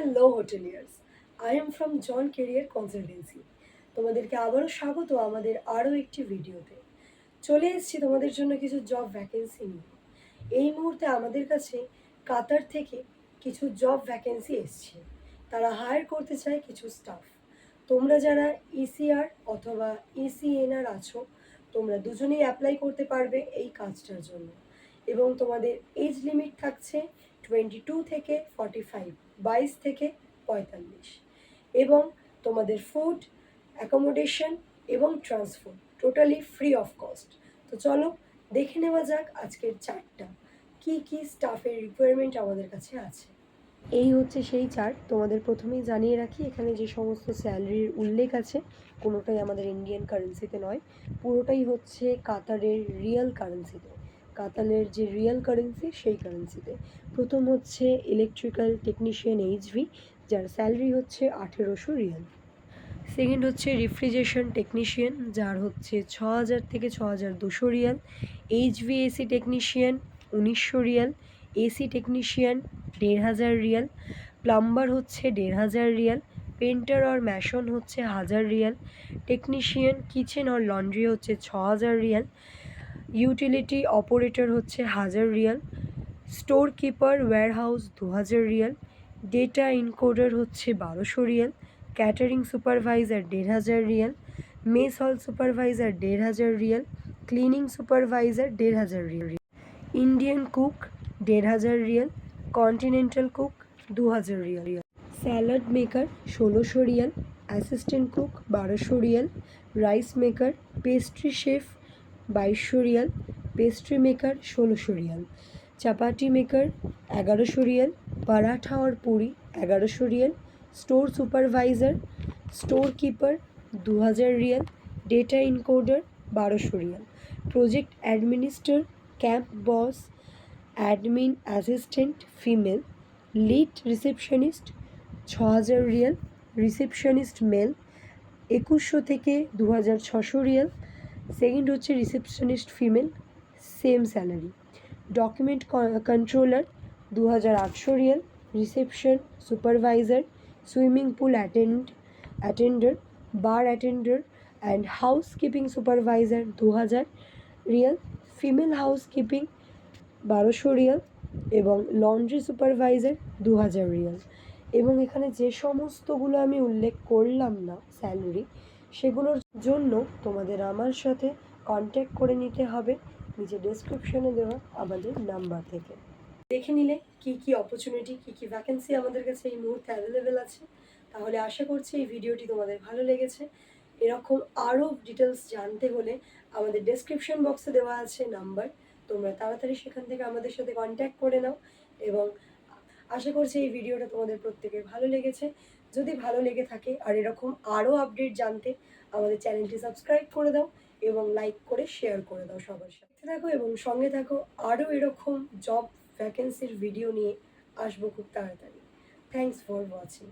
Hello hoteliers, I am from John career consultancy. তোমাদেরকে আবারও স্বাগত আমাদের আরও একটি ভিডিওতে। চলে এসেছি তোমাদের জন্য কিছু জব ভ্যাকেন্সি নিয়ে। এই মুহূর্তে আমাদের কাছে কাতার থেকে কিছু জব ভ্যাকেন্সি এসছে। তারা হায়ার করতে চায় কিছু স্টাফ। তোমরা যারা ইসিআর অথবা ইসিএনআর আছো, তোমরা দুজনেই অ্যাপ্লাই করতে পারবে এই কাজটার জন্য। এবং তোমাদের এজ লিমিট থাকছে 22 থেকে 45, 22 থেকে 45। এবং তোমাদের ফুড, অ্যাকোমোডেশন এবং transport totally free of cost. তো চলো দেখে নেওয়া যাক আজকের চার্টটা, কি কি স্টাফের রিকোয়ারমেন্ট আমাদের কাছে আছে। এই হচ্ছে সেই চার্ট। তোমাদের প্রথমেই জানিয়ে রাখি, এখানে যে সমস্ত স্যালারির উল্লেখ আছে কোনোটাই আমাদের ইন্ডিয়ান কারেন্সিতে নয়, পুরোটাই হচ্ছে কাতারের রিয়েল কারেন্সিতে। কাতারের যে রিয়েল কারেন্সি সেই কারেন্সিতে। প্রথম হচ্ছে ইলেকট্রিক্যাল টেকনিশিয়ান এইচভি, যার স্যালারি হচ্ছে 1800 রিয়াল। সেকেন্ড হচ্ছে রেফ্রিজারেশন টেকনিশিয়ান, যার হচ্ছে 6000 থেকে 6200 রিয়াল। এইচভিএসি টেকনিশিয়ান 1900 রিয়াল। এসি টেকনিশিয়ান 1500 রিয়াল। প্লাম্বার হচ্ছে 1500 রিয়াল। পেন্টার আর ম্যাশন হচ্ছে 1000 রিয়াল। টেকনিশিয়ান কিচেন আর লন্ড্রি হচ্ছে 6000 রিয়াল। ইউটিলিটি অপারেটর হচ্ছে 1000 রিয়াল। স্টোর কিপার ওয়্যারহাউস 2000 রিয়াল। ডেটা ইনকোডার হচ্ছে 1200 রিয়াল। ক্যাটারিং সুপারভাইজার 1500 রিয়াল। মেস হল সুপারভাইজার 1500 রিয়াল। ক্লিনিং সুপারভাইজার 1500 রিয়াল। ইন্ডিয়ান কুক 1500 রিয়াল। কন্টিনেন্টাল কুক 2000 রিয়াল। স্যালাড মেকার 1600 রিয়াল। অ্যাসিস্ট্যান্ট কুক 1200 রিয়াল। রাইস মেকার পেস্ট্রি শেফ 2200 রিয়াল। পেস্ট্রি মেকার 1600 রিয়াল। চাপাটি মেকার 1100 রিয়াল। পরাঠা और पूरी 1100 রিয়াল। স্টোর সুপারভাইজার স্টোর কিপার 2000 রিয়াল। ডেটা ইনকোডার 1200 রিয়াল। Project administrator camp boss admin assistant female. Lead receptionist 6000 রিয়াল। রিসেপশনিস্ট মেল 2100 থেকে 2600 রিয়াল। সেকেন্ড হচ্ছে receptionist female, same salary. Document controller 2800 Real. Reception supervisor swimming pool attender bar attender and housekeeping supervisor 2000 Real. Female housekeeping 1200 Real এবং laundry supervisor 2000 Real. এবং এখানে যে সমস্তগুলো আমি উল্লেখ করলাম না স্যালারি, সেগুলোর জন্য তোমাদের আমার সাথে কন্ট্যাক্ট করে নিতে হবে নিচে ডেসক্রিপশনে দেওয়া আমাদের নাম্বার থেকে। দেখে নিলে কি কি অপরচুনিটি, কি কি ভ্যাকেন্সি আমাদের কাছে এই মুহূর্তে অ্যাভেলেবেল আছে। তাহলে আশা করছি এই ভিডিওটি তোমাদের ভালো লেগেছে। এরকম আরও ডিটেলস জানতে হলে আমাদের ডেসক্রিপশন বক্সে দেওয়া আছে নাম্বার, তোমরা তাড়াতাড়ি সেখান থেকে আমাদের সাথে কন্ট্যাক্ট করে নাও। এবং আশা করছি এই ভিডিওটা তোমাদের প্রত্যেকের ভালো লেগেছে। যদি ভালো লেগে থাকে আর এরকম আরও আপডেট জানতে আমাদের চ্যানেলটি সাবস্ক্রাইব করে দাও এবং লাইক করে শেয়ার করে দাও সবার সাথে। থাকো এবং সঙ্গে থাকো, আরও এরকম জব ভ্যাকেন্সির ভিডিও নিয়ে আসবো খুব তাড়াতাড়ি। Thanks for watching.